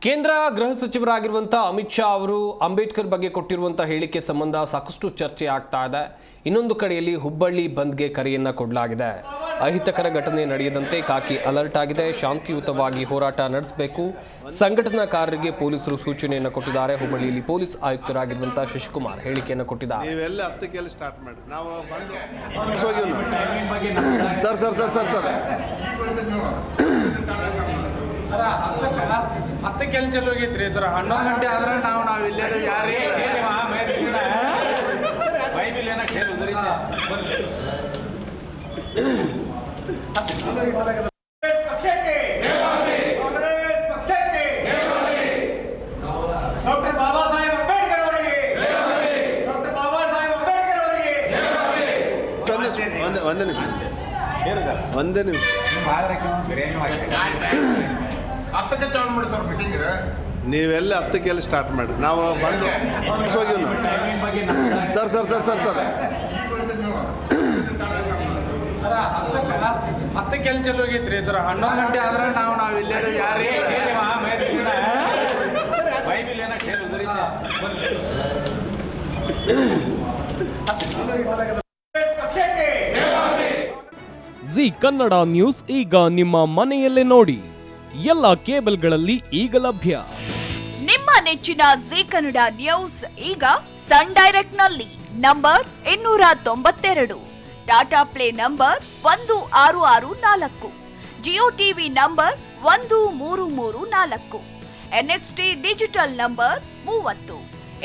ಕೇಂದ್ರ ಗೃಹ ಸಚಿವರಾಗಿರುವಂಥ ಅಮಿತ್ ಶಾ ಅವರು ಅಂಬೇಡ್ಕರ್ ಬಗ್ಗೆ ಕೊಟ್ಟಿರುವಂಥ ಹೇಳಿಕೆ ಸಂಬಂಧ ಸಾಕಷ್ಟು ಚರ್ಚೆ ಆಗ್ತಾ ಇದೆ. ಇನ್ನೊಂದು ಕಡೆಯಲ್ಲಿ ಹುಬ್ಬಳ್ಳಿ ಬಂದ್ಗೆ ಕರೆಯನ್ನ ಕೊಡಲಾಗಿದೆ. ಅಹಿತಕರ ಘಟನೆ ನಡೆಯದಂತೆ ಕಾಕಿ ಅಲರ್ಟ್ ಆಗಿದೆ. ಶಾಂತಿಯುತವಾಗಿ ಹೋರಾಟ ನಡೆಸಬೇಕು. ಸಂಘಟನಾಕಾರರಿಗೆ ಪೊಲೀಸರು ಸೂಚನೆಯನ್ನು ಕೊಟ್ಟಿದ್ದಾರೆ. ಹುಬ್ಬಳ್ಳಿಯಲ್ಲಿ ಪೊಲೀಸ್ ಆಯುಕ್ತರಾಗಿರುವಂಥ ಶಶಿಕುಮಾರ್ ಹೇಳಿಕೆಯನ್ನು ಕೊಟ್ಟಿದ್ದಾರೆ. ಹತ್ತು ಕೆಲಸ ಹೋಗಿದ್ರಿ ಸರ್. 11 ಗಂಟೆ ಆದ್ರೆ ನಾವು ಇಲ್ಲೇ ಯಾರೇ ಒಂದೇ ನಿಮಿಷ ನೀವೆಲ್ಲ 10ಕ್ಕೆ ಸ್ಟಾರ್ಟ್ ಮಾಡಿ ನಾವು ಬಂದು sir sir sir sir sir ಹತ್ತು ಕೆಲಸ ಹೋಗಿದ್ರಿ ಸರ್. 11 ಗಂಟೆ ಆದ್ರೆ ನಾವು ಇಲ್ಲೇ ಯಾರೇ ಜಿ ಕನ್ನಡ ನ್ಯೂಸ್ ಈಗ ನಿಮ್ಮ ಮನೆಯಲ್ಲೇ ನೋಡಿ. ಎಲ್ಲ ಕೇಬಲ್ಗಳಲ್ಲಿ ಈಗ ಲಭ್ಯ. ನಿಮ್ಮ ನೆಚ್ಚಿನ ಜಿ ಕನ್ನಡ ನ್ಯೂಸ್ ಈಗ ಸನ್ ಡೈರೆಕ್ಟ್ ನಲ್ಲಿ number 292, Tata play number 1664, Jio TV number 1334, NXT digital number 30,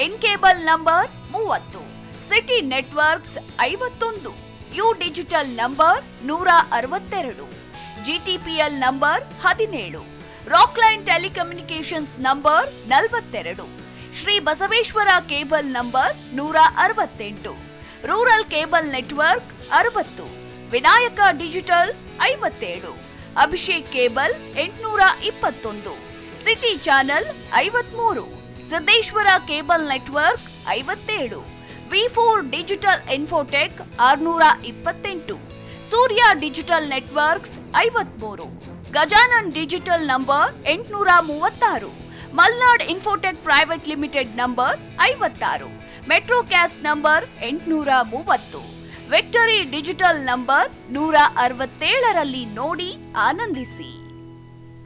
in cable number 30, city networks 51, U digital number 162, GTPL number 17, Rockline telecommunications number 42, Shri Basaveshwara cable number 168, rural cable network 60, Vinayaka digital 57, Abhishek cable 821, city channel 53, Siddeshwara cable network 57, ವಿ4 digital infotech 628, Surya digital networks 53, Gajanan digital number 836, Malnad infotech private limited number 56, Metrocast number 830, victory digital number 167ರಲ್ಲಿ ನೋಡಿ ಆನಂದಿಸಿ.